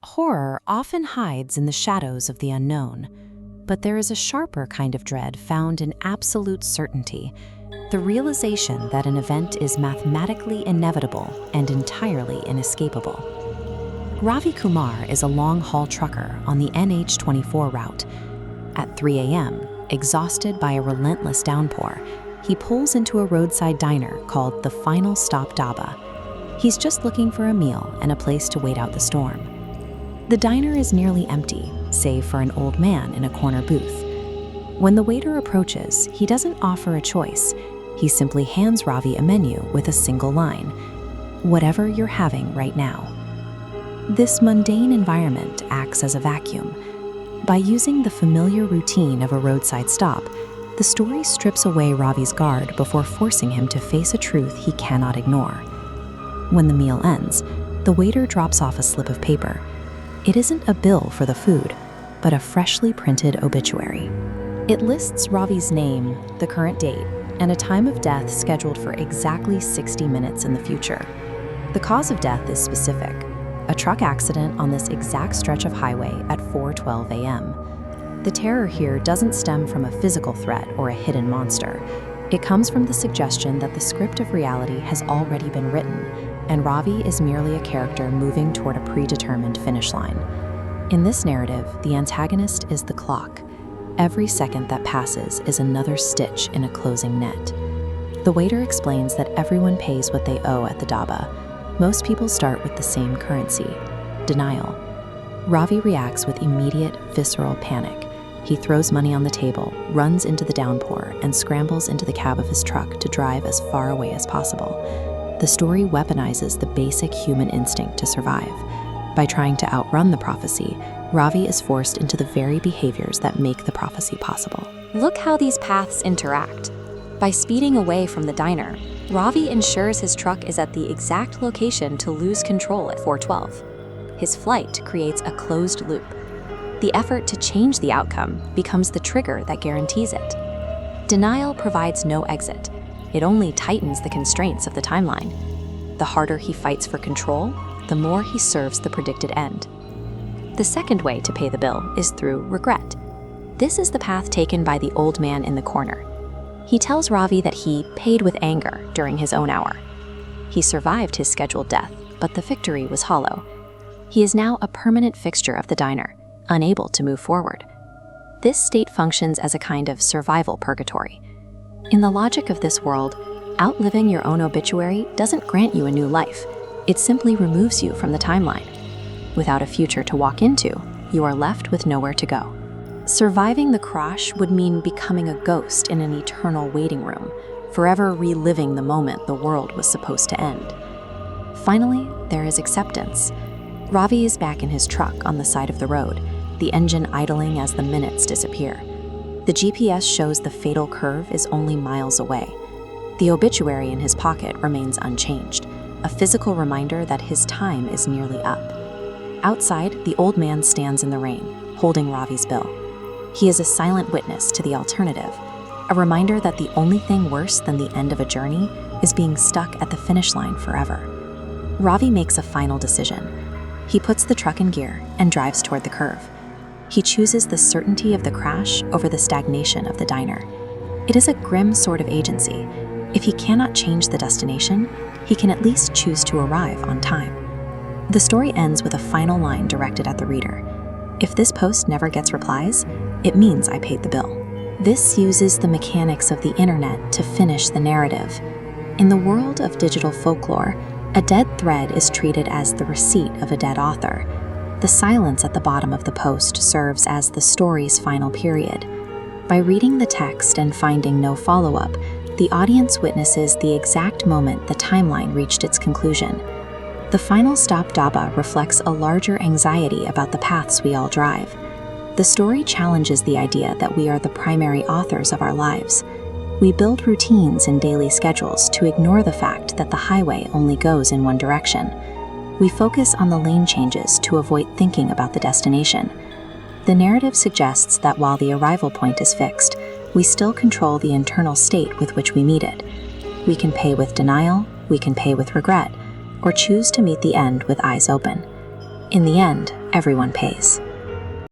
Horror often hides in the shadows of the unknown, but there is a sharper kind of dread found in absolute certainty, the realization that an event is mathematically inevitable and entirely inescapable. Ravi Kumar is a long-haul trucker on the NH24 route. At 3 a.m., exhausted by a relentless downpour, he pulls into a roadside diner called the Final Stop Dhaba. He's just looking for a meal and a place to wait out the storm. The diner is nearly empty, save for an old man in a corner booth. When the waiter approaches, he doesn't offer a choice. He simply hands Ravi a menu with a single line: "Whatever you're having right now." This mundane environment acts as a vacuum. By using the familiar routine of a roadside stop, the story strips away Ravi's guard before forcing him to face a truth he cannot ignore. When the meal ends, the waiter drops off a slip of paper. It isn't a bill for the food, but a freshly printed obituary. It lists Ravi's name, the current date, and a time of death scheduled for exactly 60 minutes in the future. The cause of death is specific: a truck accident on this exact stretch of highway at 4:12 a.m. The terror here doesn't stem from a physical threat or a hidden monster. It comes from the suggestion that the script of reality has already been written, and Ravi is merely a character moving toward a predetermined finish line. In this narrative, the antagonist is the clock. Every second that passes is another stitch in a closing net. The waiter explains that everyone pays what they owe at the dhaba. Most people start with the same currency: denial. Ravi reacts with immediate, visceral panic. He throws money on the table, runs into the downpour, and scrambles into the cab of his truck to drive as far away as possible. The story weaponizes the basic human instinct to survive. By trying to outrun the prophecy, Ravi is forced into the very behaviors that make the prophecy possible. Look how these paths interact. By speeding away from the diner, Ravi ensures his truck is at the exact location to lose control at 4:12. His flight creates a closed loop. The effort to change the outcome becomes the trigger that guarantees it. Denial provides no exit. It only tightens the constraints of the timeline. The harder he fights for control, the more he serves the predicted end. The second way to pay the bill is through regret. This is the path taken by the old man in the corner. He tells Ravi that he paid with anger during his own hour. He survived his scheduled death, but the victory was hollow. He is now a permanent fixture of the diner, unable to move forward. This state functions as a kind of survival purgatory. In the logic of this world, outliving your own obituary doesn't grant you a new life. It simply removes you from the timeline. Without a future to walk into, you are left with nowhere to go. Surviving the crash would mean becoming a ghost in an eternal waiting room, forever reliving the moment the world was supposed to end. Finally, there is acceptance. Ravi is back in his truck on the side of the road, the engine idling as the minutes disappear. The GPS shows the fatal curve is only miles away. The obituary in his pocket remains unchanged, a physical reminder that his time is nearly up. Outside, the old man stands in the rain, holding Ravi's bill. He is a silent witness to the alternative, a reminder that the only thing worse than the end of a journey is being stuck at the finish line forever. Ravi makes a final decision. He puts the truck in gear and drives toward the curve. He chooses the certainty of the crash over the stagnation of the diner. It is a grim sort of agency. If he cannot change the destination, he can at least choose to arrive on time. The story ends with a final line directed at the reader. If this post never gets replies, it means I paid the bill. This uses the mechanics of the internet to finish the narrative. In the world of digital folklore, a dead thread is treated as the receipt of a dead author. The silence at the bottom of the post serves as the story's final period. By reading the text and finding no follow-up, the audience witnesses the exact moment the timeline reached its conclusion. The Final Stop Dhaba reflects a larger anxiety about the paths we all drive. The story challenges the idea that we are the primary authors of our lives. We build routines and daily schedules to ignore the fact that the highway only goes in one direction. We focus on the lane changes to avoid thinking about the destination. The narrative suggests that while the arrival point is fixed, we still control the internal state with which we meet it. We can pay with denial, we can pay with regret, or choose to meet the end with eyes open. In the end, everyone pays.